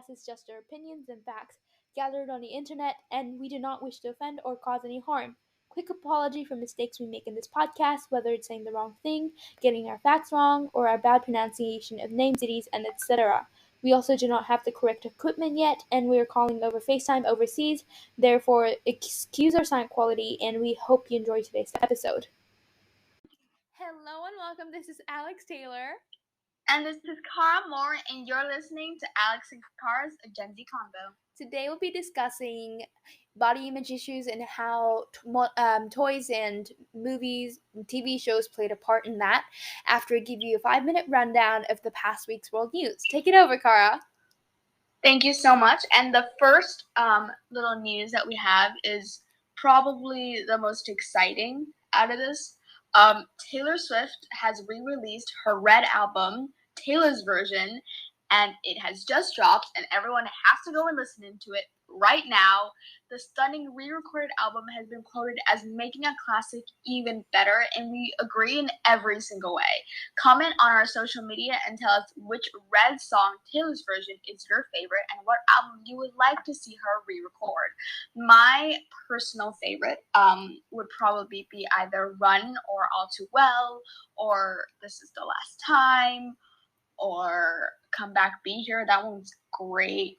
podcast is just our opinions and facts gathered on the internet, and we do not wish to offend or cause any harm. Quick apology for mistakes we make in this podcast, whether it's saying the wrong thing, getting our facts wrong, or our bad pronunciation of names, cities, and etc. We also do not have the correct equipment yet, and we are calling over FaceTime overseas. Therefore, excuse our sound quality, and we hope you enjoy today's episode. Hello and welcome. This is Alex Taylor. And this is Cara Moore, and you're listening to Alex and Cara's A Gen Z Convo. Today we'll be discussing body image issues and how toys and movies and TV shows played a part in that, after I give you a 5-minute rundown of the past week's world news. Take it over, Cara. Thank you so much. And the first little news that we have is probably the most exciting out of this. Taylor Swift has re-released her Red album, Taylor's version, and it has just dropped, and everyone has to go and listen to it right now. The stunning re-recorded album has been quoted as making a classic even better, and we agree in every single way. Comment on our social media and tell us which Red song, Taylor's version, is your favorite and what album you would like to see her re-record. My personal favorite would probably be either Run or All Too Well or This Is the Last Time or Come Back, Be Here. That one's great.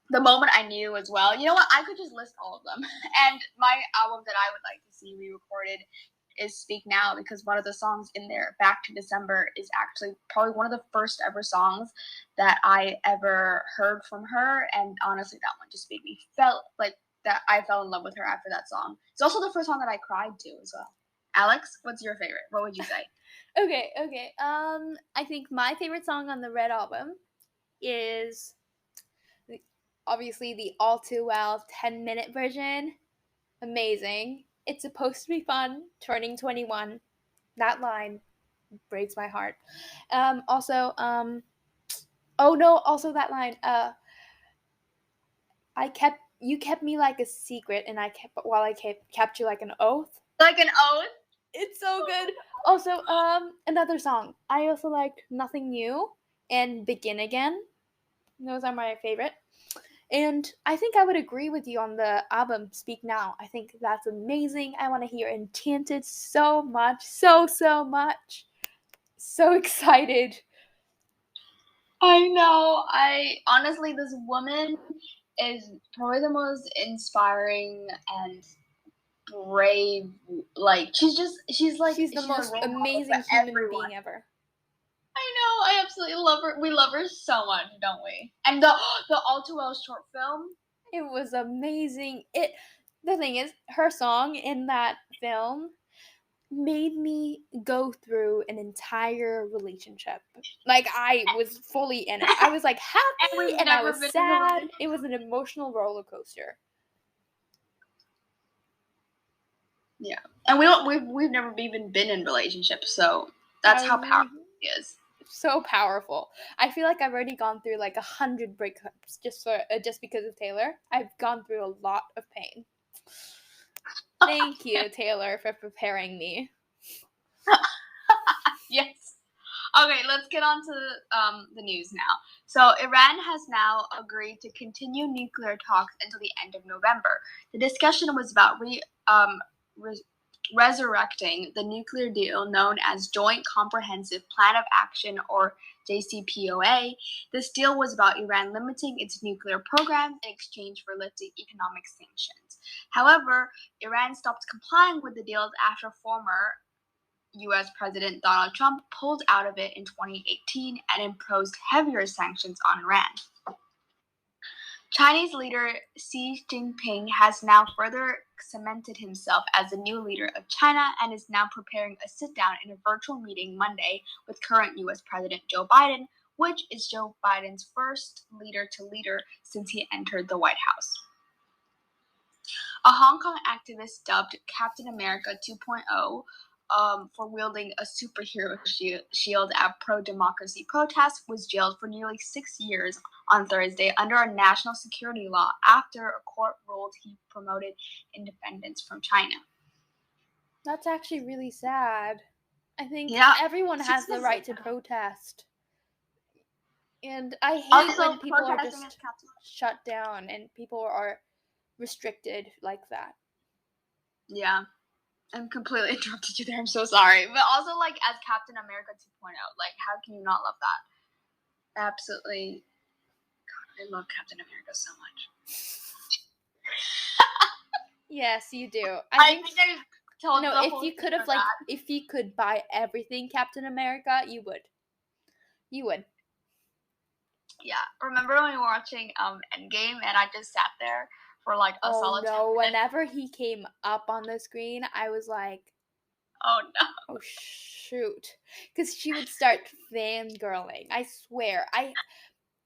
The Moment I Knew as well. You know what? I could just list all of them. And my album that I would like to see re-recorded is Speak Now, because one of the songs in there, Back to December, is actually probably one of the first ever songs that I ever heard from her. And honestly, that one just made me felt like that I fell in love with her after that song. It's also the first song that I cried to as well. Alex, what's your favorite? What would you say? Okay. I think my favorite song on the Red album is obviously the All Too Well 10-minute version. Amazing. It's supposed to be fun. Turning 21. That line breaks my heart. Also that line. You kept me like a secret, and I kept you like an oath. Like an oath? It's so good. Also, another song. I also liked Nothing New and Begin Again. Those are my favorite. And I think I would agree with you on the album Speak Now. I think that's amazing. I want to hear Enchanted so much. So much. So excited. I know. Honestly, this woman is probably the most inspiring and brave. Like, she's the most amazing human being ever. I know. I absolutely love her. We love her so much, don't we? And the All Too Well short film. It was amazing. The thing is, her song in that film made me go through an entire relationship. Like, I was fully in it. I was like happy and I was sad. It was an emotional roller coaster. Yeah, and we've never even been in relationships, so that's how powerful he is. So powerful. I feel like I've already gone through like 100 breakups just because of Taylor. I've gone through a lot of pain. Thank you, Taylor, for preparing me. Yes. Okay, let's get on to the news now. So Iran has now agreed to continue nuclear talks until the end of November. The discussion was about resurrecting the nuclear deal known as Joint Comprehensive Plan of Action, or JCPOA. This deal was about Iran limiting its nuclear program in exchange for lifting economic sanctions. However, Iran stopped complying with the deals after former U.S. President Donald Trump pulled out of it in 2018 and imposed heavier sanctions on Iran. Chinese leader Xi Jinping has now further cemented himself as the new leader of China and is now preparing a sit-down in a virtual meeting Monday with current U.S. President Joe Biden, which is Joe Biden's first leader-to-leader since he entered the White House. A Hong Kong activist dubbed Captain America 2.0 for wielding a superhero shield at pro-democracy protests was jailed for nearly 6 years on Thursday under a national security law after a court ruled he promoted independence from China. That's actually really sad. I think everyone has the right to protest. And I hate Also, when people are protesting just is Captain. shut down and people are restricted like that. Yeah. I'm completely interrupted you there. I'm so sorry. But also, like, as Captain America 2.0, like, how can you not love that? Absolutely. God, I love Captain America so much. Yes, you do. I think I told no, the if whole you could have theater that. if you could buy everything Captain America, you would. You would. Yeah. Remember when we were watching Endgame and I just sat there for like a solid 10 minutes? Whenever he came up on the screen, I was like, oh no. Oh shoot. Because she would start fangirling. I swear.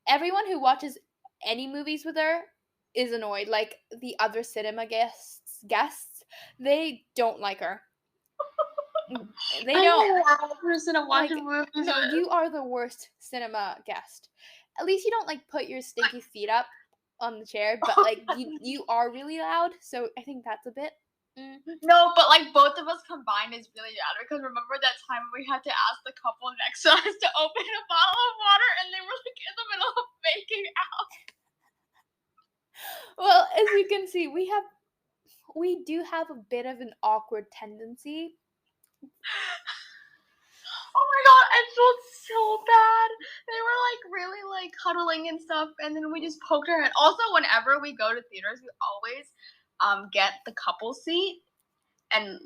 Everyone who watches any movies with her is annoyed. Like the other cinema guests, they don't like her. They don't. I'm a horrible person to watch Like, movies no, with. you are the worst cinema guest. At least you don't like put your stinky feet up on the chair, but like you are really loud, so I think that's a bit. No, but like both of us combined is really bad because remember that time we had to ask the couple next to us to open a bottle of water and they were like in the middle of making out. Well, as you can see, we do have a bit of an awkward tendency. Oh my god, I felt so bad. They were like really like cuddling and stuff, and then we just poked our head. Also, whenever we go to theaters, we always get the couple seat, and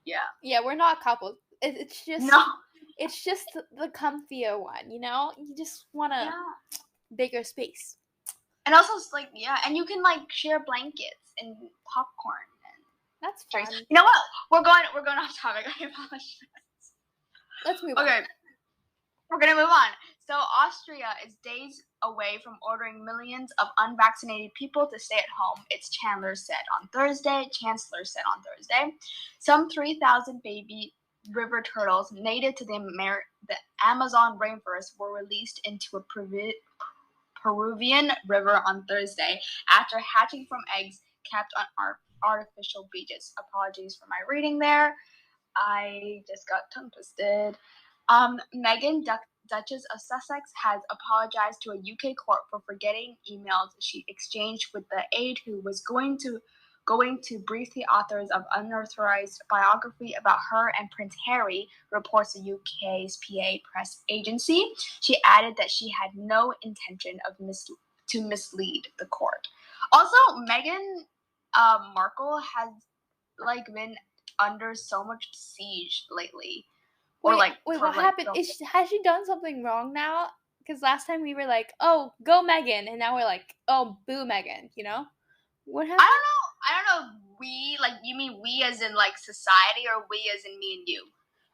yeah. Yeah, we're not couples. It's just No. It's just the comfier one, you know. You just want a bigger space. And also, it's like and you can like share blankets and popcorn and that's drinks. fun. You know what? We're going off topic. I apologize. Let's move on. Okay, we're gonna move on. So Austria is days away from ordering millions of unvaccinated people to stay at home. Its chancellor said on Thursday. Some 3,000 baby river turtles native to the Amazon rainforest were released into a Peruvian river on Thursday after hatching from eggs kept on artificial beaches. Apologies for my reading there. I just got tongue twisted. Meghan, Duchess of Sussex, has apologized to a UK court for forgetting emails she exchanged with the aide who was going to brief the authors of unauthorized biography about her and Prince Harry, reports the UK's PA press agency. She added that she had no intention of to mislead the court. Also, Meghan Markle has like been under so much siege lately. Wait, what happened? Has she done something wrong now? Because last time we were like, oh, go Meghan, and now we're like, oh, boo Meghan, you know? What happened? I don't know. We, like, you mean we as in, like, society or we as in me and you?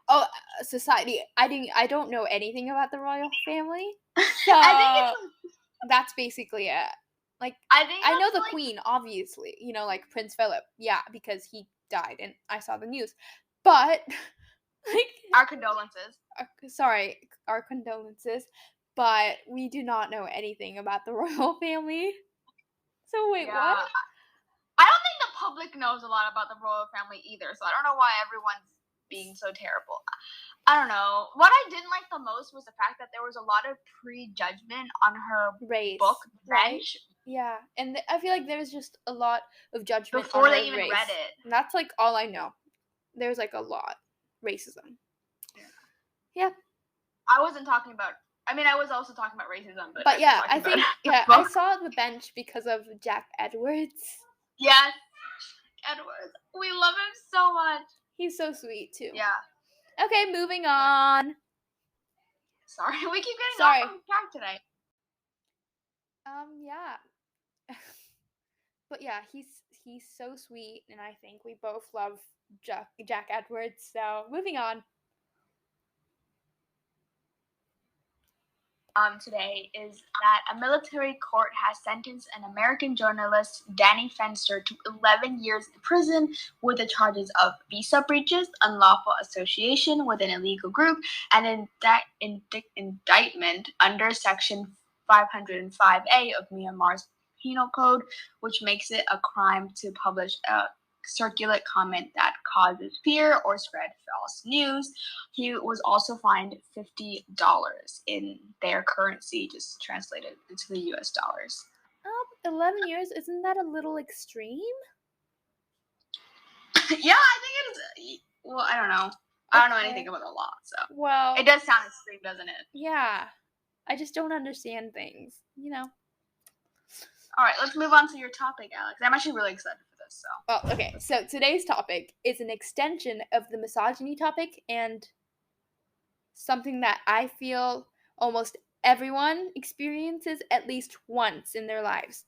Oh, society. I don't know anything about the royal family. So I think that's basically it. Like, I know the queen, obviously. You know, like Prince Philip. Yeah, because he died and I saw the news. But like, our condolences. Our condolences. But we do not know anything about the royal family. So wait, what? I don't think the public knows a lot about the royal family either. So I don't know why everyone's being so terrible. I don't know. What I didn't like the most was the fact that there was a lot of prejudgment on her book, Bench. Yeah, and I feel like there was just a lot of judgment before on they even race. read it. And that's like all I know. There's like a lot racism. Yeah. I wasn't talking about. I mean, I was also talking about racism, but yeah, I think I saw the Bench because of Jack Edwards. Yes, Edwards. We love him so much. He's so sweet too. Yeah. Okay, moving on. Sorry, we keep getting off track today. Yeah. But yeah, he's so sweet, and I think we both love Jack Edwards. So moving on. Today is that a military court has sentenced an American journalist, Danny Fenster, to 11 years in prison with the charges of visa breaches, unlawful association with an illegal group, and indictment under Section 505A of Myanmar's Penal Code, which makes it a crime to publish a circulate comment that causes fear or spread false news. He was also fined $50 in their currency, just translated into the US dollars. 11 years, isn't that a little extreme? Yeah, I think it is. Well, I don't know. I don't know anything about the law, so. Well, it does sound extreme, doesn't it? Yeah. I just don't understand things, All right, let's move on to your topic, Alex. I'm actually really excited for this, so. Well, okay, so today's topic is an extension of the misogyny topic and something that I feel almost everyone experiences at least once in their lives.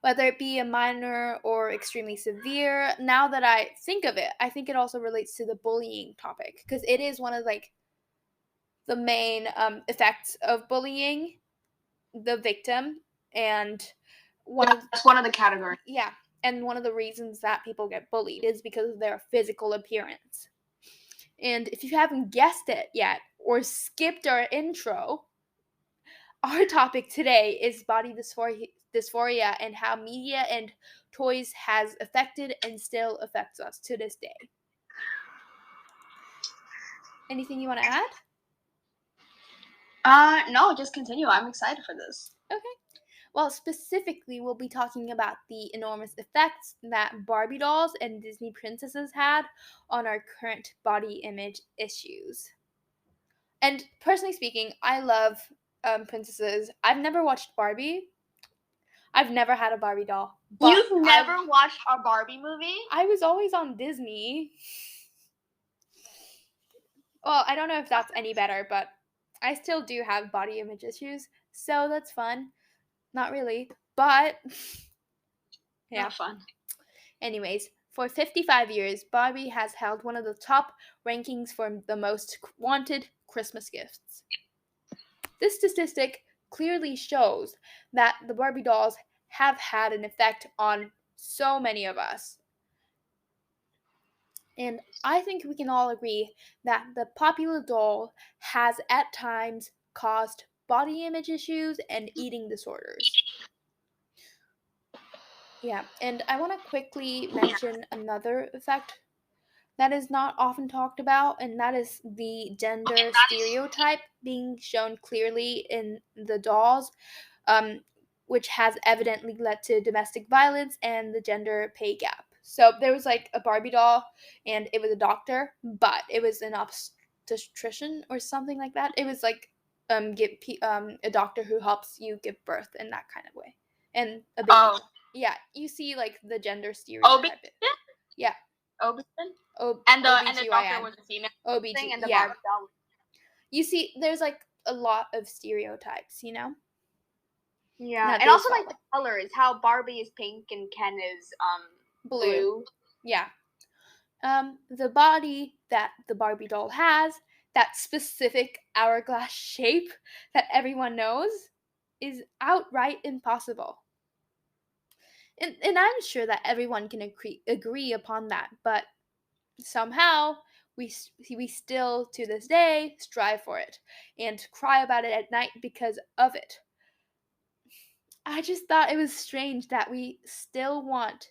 Whether it be a minor or extremely severe, now that I think of it, I think it also relates to the bullying topic because it is one of the main effects of bullying, the victim, and that's one of the categories. Yeah, and one of the reasons that people get bullied is because of their physical appearance. And if you haven't guessed it yet or skipped our intro, our topic today is body dysphoria and how media and toys has affected and still affects us to this day. Anything you want to add? No, just continue. I'm excited for this. Okay. Well, specifically, we'll be talking about the enormous effects that Barbie dolls and Disney princesses had on our current body image issues. And personally speaking, I love princesses. I've never watched Barbie. I've never had a Barbie doll. But you've never watched a Barbie movie? I was always on Disney. Well, I don't know if that's any better, but I still do have body image issues, so that's fun. Not really, but yeah. Not fun. Anyways, for 55 years, Barbie has held one of the top rankings for the most wanted Christmas gifts. This statistic clearly shows that the Barbie dolls have had an effect on so many of us. And I think we can all agree that the popular doll has at times caused body image issues and eating disorders. Yeah, and I want to quickly mention another effect that is not often talked about, and that is the gender stereotype being shown clearly in the dolls, which has evidently led to domestic violence and the gender pay gap. So there was like a Barbie doll, and it was a doctor, but it was an obstetrician or something like that. It was like a doctor who helps you give birth in that kind of way, and a baby. Oh. Yeah, you see like the gender stereotype. Yeah. And the doctor was a female thing, and the Barbie doll. You see, there's like a lot of stereotypes, Yeah, and also like the colors, how Barbie is pink and Ken is blue. Yeah. The body that the Barbie doll has, that specific hourglass shape that everyone knows, is outright impossible. And I'm sure that everyone can agree upon that, but somehow we still to this day strive for it and cry about it at night because of it. I just thought it was strange that we still want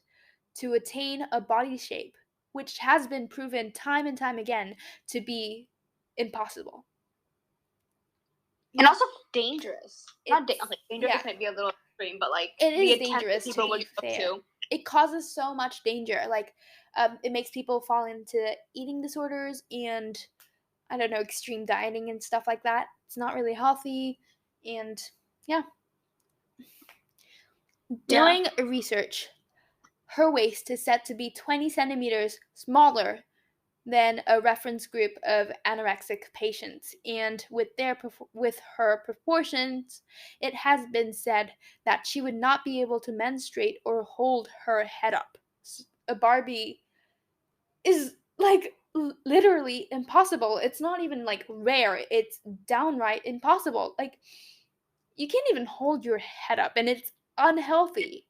to attain a body shape which has been proven time and time again to be impossible. And also dangerous. Dangerous might be a little extreme, but like it is dangerous to. It causes so much danger. Like it makes people fall into eating disorders and I don't know, extreme dieting and stuff like that. It's not really healthy, and yeah. Doing research, her waist is said to be 20 centimeters smaller than a reference group of anorexic patients, and with her proportions, it has been said that she would not be able to menstruate or hold her head up. A Barbie is like literally impossible. It's not even like rare, it's downright impossible. Like you can't even hold your head up, and it's unhealthy.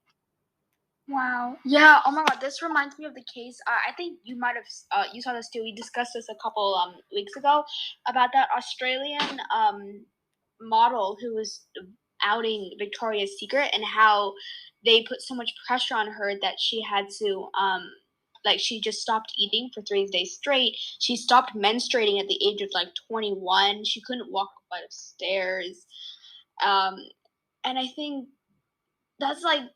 Wow. Yeah. Oh my God. This reminds me of the case. I think you might have you saw this too. We discussed this a couple weeks ago about that Australian model who was outing Victoria's Secret and how they put so much pressure on her that she had to she just stopped eating for 3 days straight. She stopped menstruating at the age of 21. She couldn't walk up a flight of stairs. And I think that's the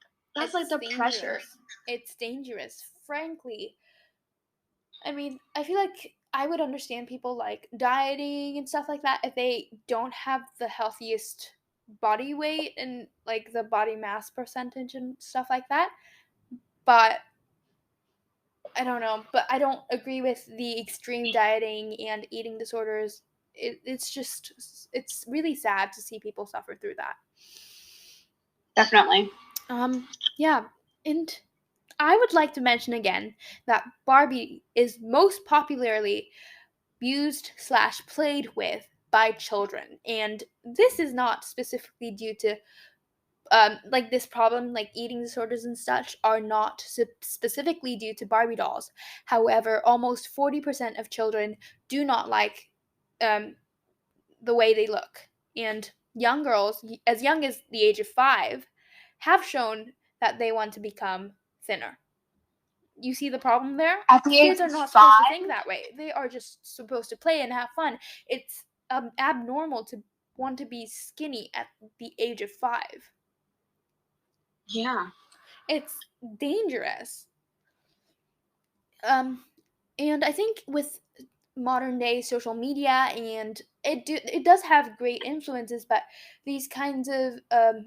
dangerous. pressure. It's dangerous, frankly. I mean, I feel like I would understand people dieting and stuff like that if they don't have the healthiest body weight and the body mass percentage and stuff like that. But I don't know. But I don't agree with the extreme dieting and eating disorders. It's really sad to see people suffer through that. Definitely. Yeah. And I would like to mention again that Barbie is most popularly used/played with by children, and this is not specifically due to this problem, eating disorders and such are not specifically due to Barbie dolls. However, almost 40% of children do not like the way they look, and young girls as young as the age of 5 have shown that they want to become thinner. You see the problem there? At the Kids age are not of supposed to 5? think that way. They are just supposed to play and have fun. It's abnormal to want to be skinny at the age of 5. Yeah. It's dangerous. And I think with modern day social media, and it does have great influences, but these kinds of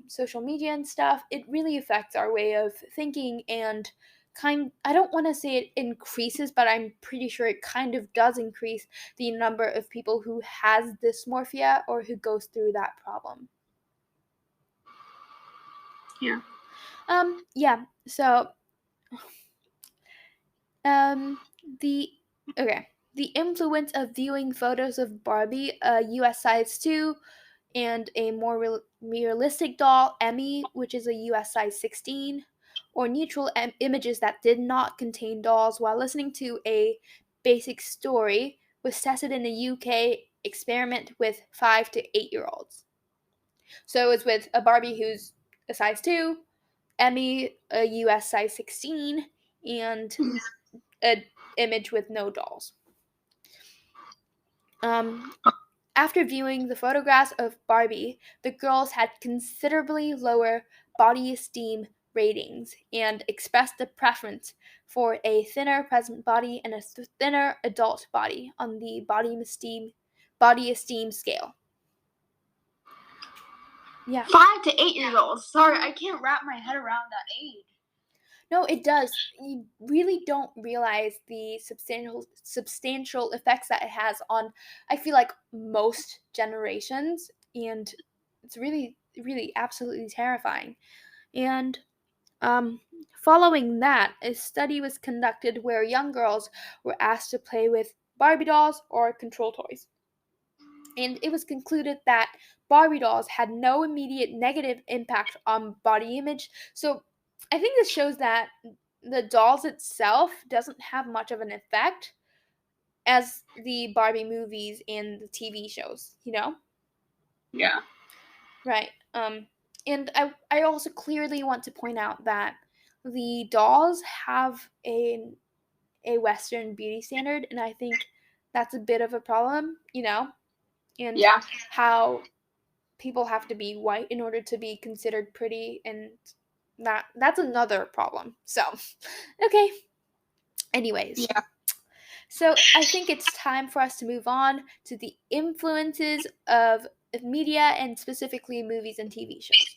social media and stuff, it really affects our way of thinking, and I don't want to say it increases, but I'm pretty sure it kind of does increase the number of people who has dysmorphia or who goes through that problem. Yeah. Yeah, so the influence of viewing photos of Barbie, a US size 2, and a more realistic doll, Emmy, which is a US size 16, or neutral images that did not contain dolls while listening to a basic story, was tested in a UK experiment with 5 to 8-year-olds. So it's with a Barbie who's a size 2, Emmy, a US size 16, and an image with no dolls. After viewing the photographs of Barbie, the girls had considerably lower body esteem ratings and expressed a preference for a thinner present body and a thinner adult body on the body esteem scale. Yeah. 5 to 8 years old. Sorry, I can't wrap my head around that age. No, it does. You really don't realize the substantial effects that it has on, I feel like, most generations, and it's really, really absolutely terrifying. And following that, a study was conducted where young girls were asked to play with Barbie dolls or control toys. And it was concluded that Barbie dolls had no immediate negative impact on body image. So I think this shows that the dolls itself doesn't have much of an effect as the Barbie movies and the TV shows, you know? Yeah. Right. And I also clearly want to point out that the dolls have a Western beauty standard, and I think that's a bit of a problem, you know? And Yeah. how people have to be white in order to be considered pretty, and that's another problem. So, okay. Anyways. Yeah. So, I think it's time for us to move on to the influences of media, and specifically movies and TV shows.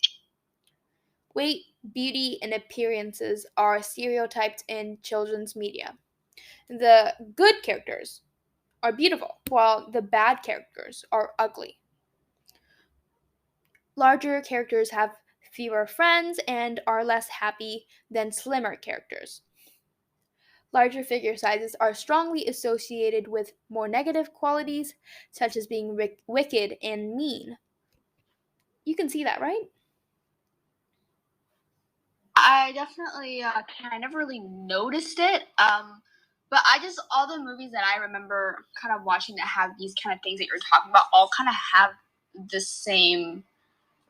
Weight, beauty, and appearances are stereotyped in children's media. The good characters are beautiful, while the bad characters are ugly. Larger characters have fewer friends and are less happy than slimmer characters. Larger figure sizes are strongly associated with more negative qualities, such as being wicked and mean. You can see that, right? I definitely I never really noticed it. But all the movies that I remember kind of watching that have these kind of things that you're talking about all kind of have the same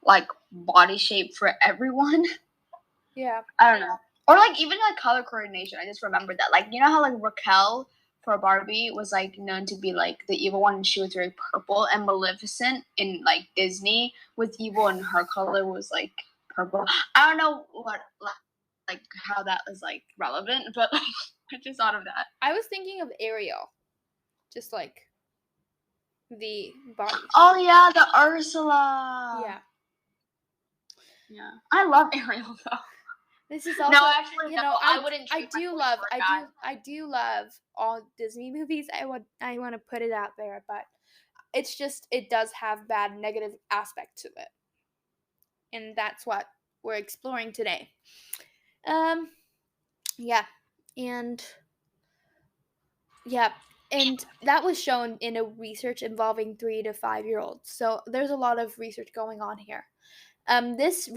like body shape for everyone. Yeah. I don't know. Or like even like color coordination. I just remembered that. Like you know how like Raquel for Barbie was like known to be like the evil one and she was very purple, and Maleficent in like Disney was evil and her color was like purple. I don't know what like how that was like relevant, but like I just thought of that. I was thinking of Ariel. Just like the body. Oh yeah, the Ursula. Yeah. Yeah. I love Ariel though. This is also, No, actually, no. I wouldn't. I trade my do voice love, for a guy. I do love all Disney movies. I want to put it out there, but it's just, it does have bad negative aspect to it, and that's what we're exploring today. Yeah, and yeah, and that was shown in a research involving 3 to 5 year olds. So there's a lot of research going on here. This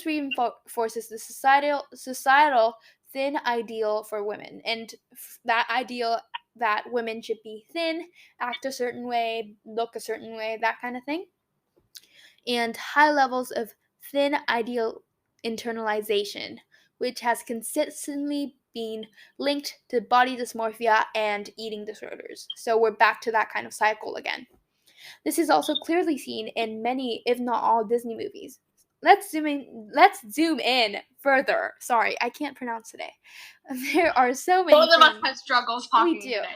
reinforces the societal thin ideal for women, and that ideal that women should be thin, act a certain way, look a certain way, that kind of thing, and high levels of thin ideal internalization, which has consistently been linked to body dysmorphia and eating disorders. So we're back to that kind of cycle again. This is also clearly seen in many, if not all, Disney movies. Let's zoom in further. Sorry, I can't pronounce today. There are so many Both of us things. have struggles talking We do. today.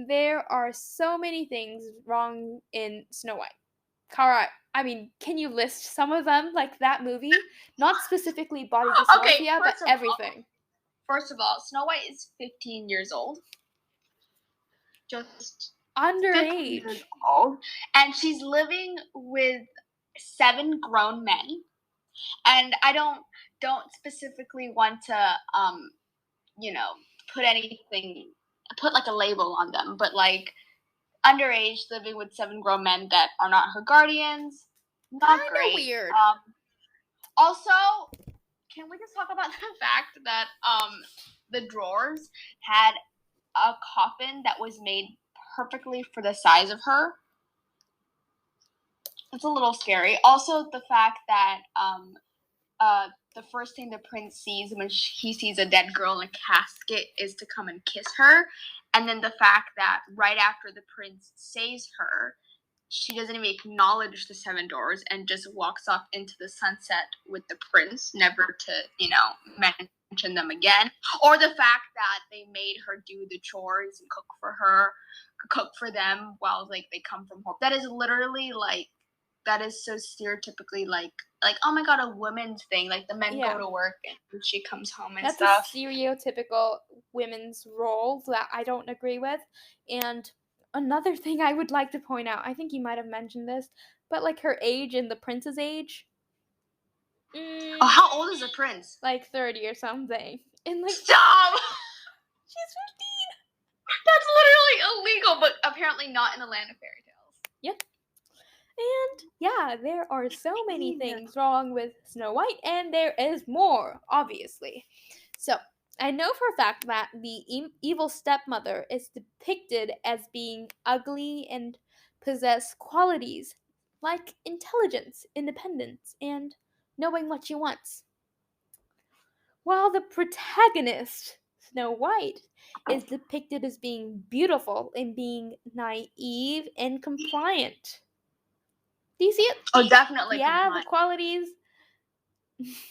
There are so many things wrong in Snow White. Kara, I mean, can you list some of them? Like that movie? Not specifically body dysmorphia, but everything. First of all, Snow White is 15 years old. Just 15 years Underage. old. And she's living with 7 grown men. And I don't specifically want to you know, put like a label on them, but like underage living with 7 grown men that are not her guardians, not Kinda great. weird. Also, can we just talk about the fact that the drawers had a coffin that was made perfectly for the size of her? It's a little scary. Also, the fact that the first thing the prince sees when he sees a dead girl in a casket is to come and kiss her, and then the fact that right after the prince saves her, she doesn't even acknowledge the 7 doors and just walks off into the sunset with the prince, never to, mention them again. Or the fact that they made her do the chores and cook for them while like they come from home. That is literally like, that is so stereotypically like oh my god, a women's thing. Like the men go to work and she comes home and That's stuff. a stereotypical women's role that I don't agree with. And another thing I would like to point out, I think you might have mentioned this, but like her age and the prince's age. Oh, how old is the prince? Like 30 or something. And like, stop! She's 15! That's literally illegal, but apparently not in the land of fairy tales. Yep. And yeah, there are so many things wrong with Snow White, and there is more, obviously. So, I know for a fact that the evil stepmother is depicted as being ugly and possess qualities like intelligence, independence, and knowing what she wants. While the protagonist, Snow White, is depicted as being beautiful and being naive and compliant. Do you see it? Oh, definitely. Yeah, compliant. the qualities.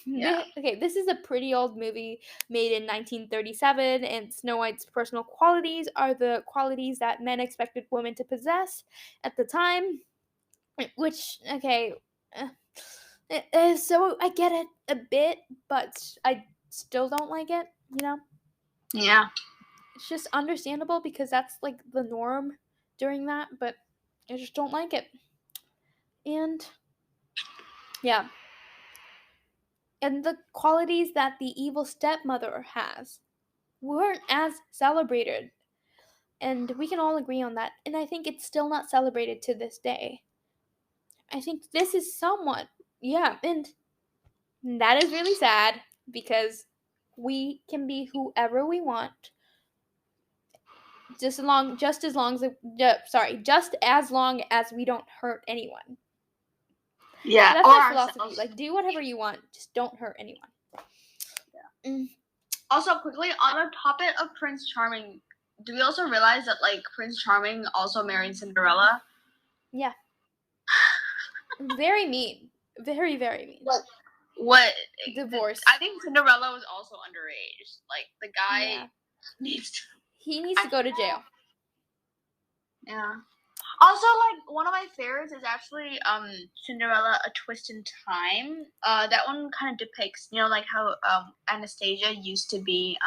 Yeah. Okay, this is a pretty old movie made in 1937, and Snow White's personal qualities are the qualities that men expected women to possess at the time. Which, okay, so I get it a bit, but I still don't like it, Yeah. It's just understandable because that's like the norm during that, but I just don't like it. And yeah. And the qualities that the evil stepmother has weren't as celebrated. And we can all agree on that. And I think it's still not celebrated to this day. I think this is somewhat, yeah, and that is really sad because we can be whoever we want. Just as long as we don't hurt anyone. Yeah, So that's or my philosophy. ourselves. Like, do whatever you want, just don't hurt anyone. Yeah. Mm. Also, quickly on the topic of Prince Charming, do we also realize that like Prince Charming also married Cinderella? Yeah. Very mean. Very, very mean. What? Divorce. I think Cinderella was also underage. Like the guy needs to. He needs to go to jail. Yeah. Also, like one of my favorites is actually Cinderella: A Twist in Time. That one kind of depicts, like how Anastasia used to be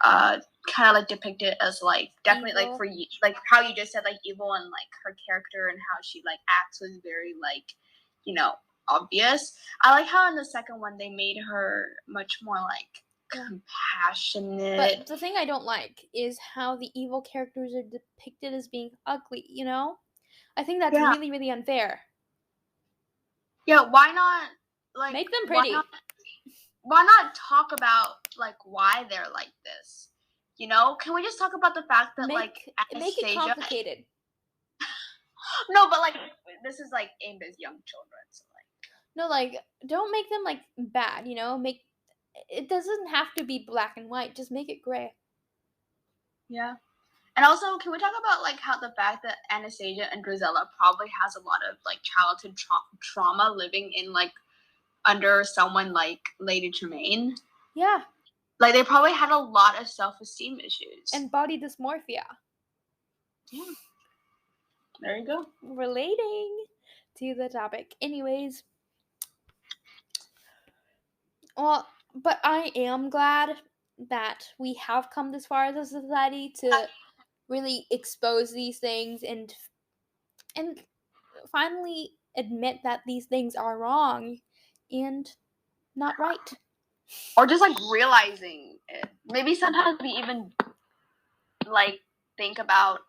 kind of like depicted as like definitely Evil. like for you, like how you just said, like evil, and like her character and how she like acts was very like obvious. I like how in the second one they made her much more like compassionate. But the thing I don't like is how the evil characters are depicted as being ugly, I think that's really, really unfair. Yeah, why not like make them pretty? Why not talk about like why they're like this? Can we just talk about the fact that make it complicated? No, but like this is like aimed at young children, so like no, like don't make them like bad. Make it doesn't have to be black and white. Just make it gray. Yeah. And also, can we talk about like how the fact that Anastasia and Drizella probably has a lot of like childhood trauma living in like under someone like Lady Tremaine? Yeah. Like they probably had a lot of self-esteem issues and body dysmorphia. Yeah. There you go. Relating to the topic. Anyways. Well, but I am glad that we have come this far as a society to really expose these things and finally admit that these things are wrong and not right. Or just like realizing it. Maybe sometimes we even like think about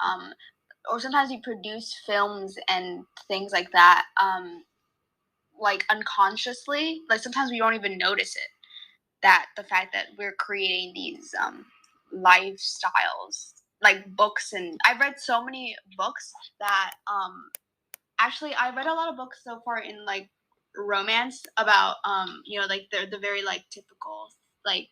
or sometimes we produce films and things like that like unconsciously. Like sometimes we don't even notice it. That the fact that we're creating these lifestyles, like books, and I've read so many books that actually I read a lot of books so far in like romance about like they're the very like typical like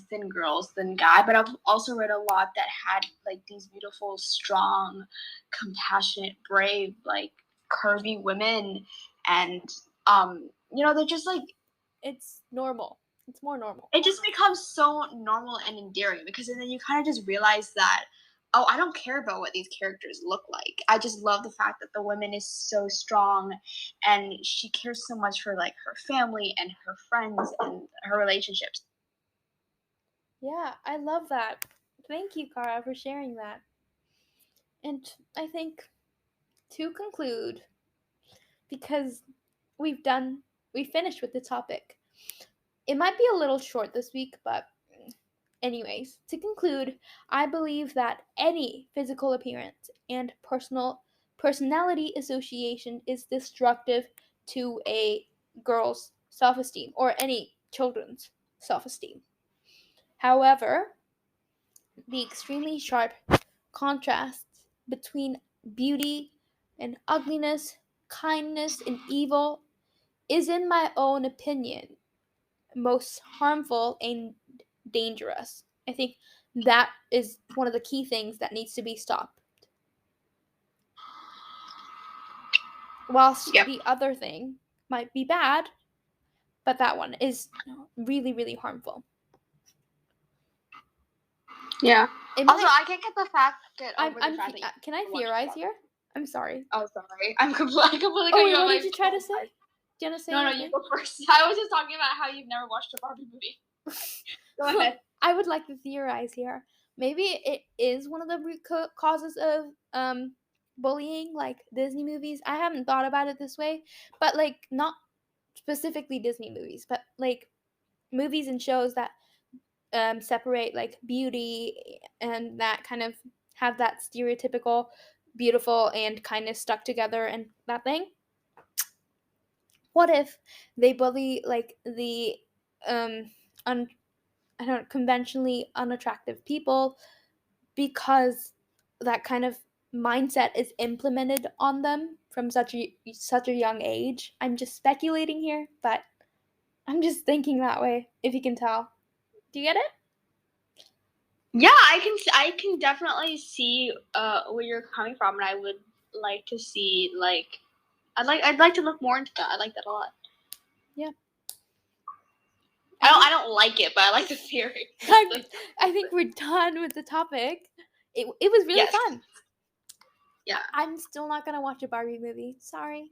thin girls, thin guy, but I've also read a lot that had like these beautiful, strong, compassionate, brave, like curvy women, and they're just like it's normal. It's more normal. It just becomes so normal and endearing because then you kind of just realize that, oh, I don't care about what these characters look like. I just love the fact that the woman is so strong and she cares so much for like her family and her friends and her relationships. Yeah, I love that. Thank you, Kara, for sharing that. And I think to conclude, because we finished with the topic. It might be a little short this week, but anyways, to conclude, I believe that any physical appearance and personality association is destructive to a girl's self-esteem or any children's self-esteem. However, the extremely sharp contrasts between beauty and ugliness, kindness and evil is, in my own opinion, most harmful and dangerous. I think that is one of the key things that needs to be stopped. Whilst the other thing might be bad, but that one is really, really harmful. Yeah. Also, I can't get the fact that can I theorize here? I'm sorry. Oh, sorry. I'm completely. Oh, what did you try to say? Do you want to say? No, you go first. I was just talking about how you've never watched a Barbie movie. Go ahead. I would like to theorize here. Maybe it is one of the root causes of bullying, like Disney movies. I haven't thought about it this way, but like not specifically Disney movies, but like movies and shows that separate like beauty and that kind of have that stereotypical beautiful and kindness stuck together and that thing. What if they bully like the conventionally unattractive people because that kind of mindset is implemented on them from such a young age. I'm just speculating here, but I'm just thinking that way, if you can tell. Do you get it? Yeah, I can definitely see where you're coming from, and I would like to see I'd like to look more into that. I like that a lot. Yeah. I don't like it, but I like the theory. I think we're done with the topic. It was really fun. Yeah. I'm still not gonna watch a Barbie movie. Sorry.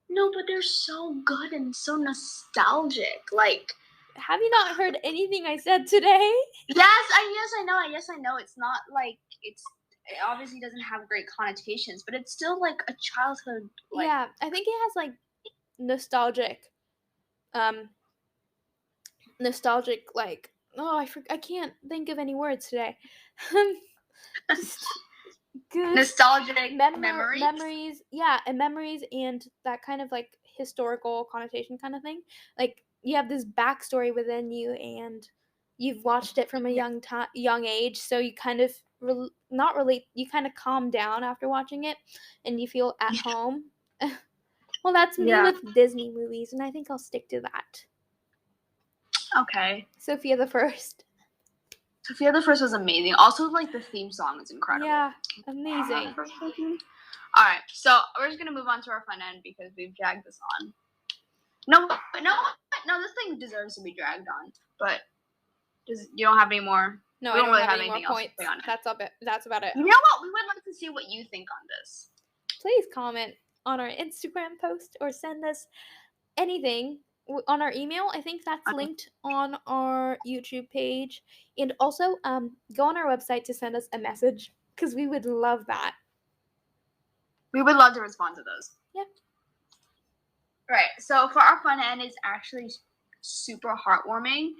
No, but they're so good and so nostalgic. Like, have you not heard anything I said today? Yes, I know. It's not like it obviously doesn't have great connotations, but it's still like a childhood. Like, yeah, I think it has like nostalgic like I can't think of any words today. Just good nostalgic memories. Yeah, and memories and that kind of like historical connotation kind of thing. Like you have this backstory within you and you've watched it from a young age, so you kind of not relate, you kind of calm down after watching it and you feel at home. Well, that's me with Disney movies, and I think I'll stick to that. Okay. Sophia the First. Sophia the First was amazing. Also, like, the theme song is incredible. Yeah, amazing. Alright, so we're just gonna move on to our fun end because we've dragged this on. No, this thing deserves to be dragged on. But you don't have any more? No, I don't really have any more points. That's about it. You know what? We would like to see what you think on this. Please comment on our Instagram post or send us anything on our email. I think that's linked on our YouTube page. And also, go on our website to send us a message because we would love that. We would love to respond to those. Yeah. Right. So for our fun end, it's actually super heartwarming.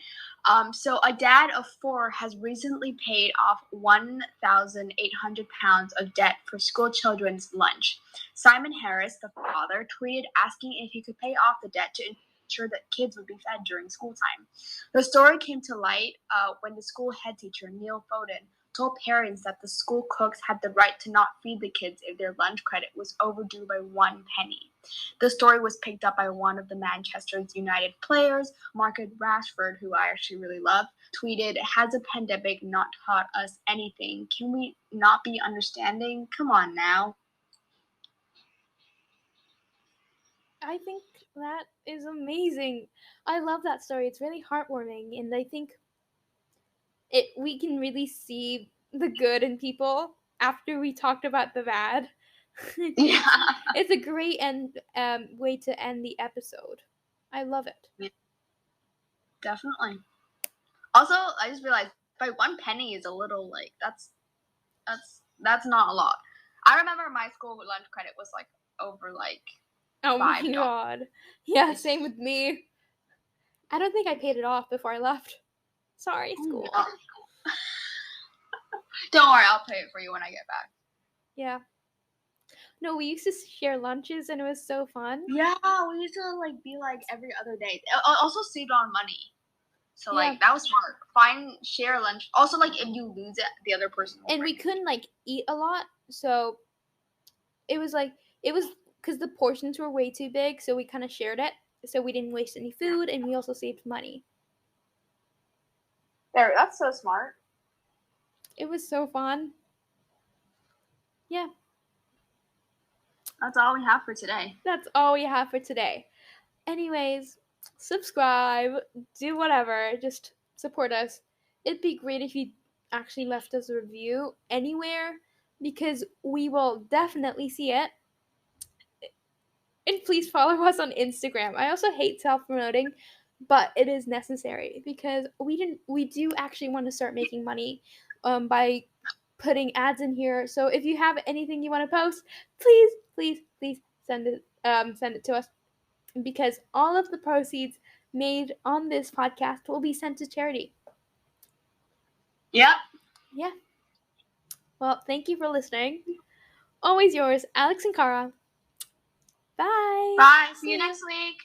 So a dad of 4 has recently paid off 1,800 pounds of debt for school children's lunch. Simon Harris, the father, tweeted asking if he could pay off the debt to ensure that kids would be fed during school time. The story came to light when the school head teacher, Neil Foden, told parents that the school cooks had the right to not feed the kids if their lunch credit was overdue by 1 penny. The story was picked up by one of the Manchester United players, Marcus Rashford, who I actually really love, tweeted, "Has a pandemic not taught us anything? Can we not be understanding? Come on now." I think that is amazing. I love that story. It's really heartwarming, and I think we can really see the good in people after we talked about the bad. Yeah. It's a great way to end the episode. I love it. Yeah. Definitely. Also, I just realized by 1 penny is a little like that's not a lot. I remember my school lunch credit was like over like $5. My God. Yeah, same with me. I don't think I paid it off before I left. Sorry, school. Oh. Don't worry, I'll pay it for you when I get back. Yeah. No, we used to share lunches and it was so fun. Yeah, we used to like be like every other day. Also saved on money. So like that was smart. Share lunch. Also like if you lose it, the other person will. And we couldn't like eat a lot, so it was because the portions were way too big, so we kind of shared it, so we didn't waste any food, and we also saved money. There, that's so smart. It was so fun. Yeah. That's all we have for today. That's all we have for today. Anyways, subscribe, do whatever, just support us. It'd be great if you actually left us a review anywhere, because we will definitely see it. And please follow us on Instagram. I also hate self-promoting, but it is necessary because we do actually want to start making money by putting ads in here. So if you have anything you want to post, please send it to us, because all of the proceeds made on this podcast will be sent to charity. Yep. Yeah. Well, thank you for listening. Always yours, Alex and Cara. Bye. Bye. See you next week.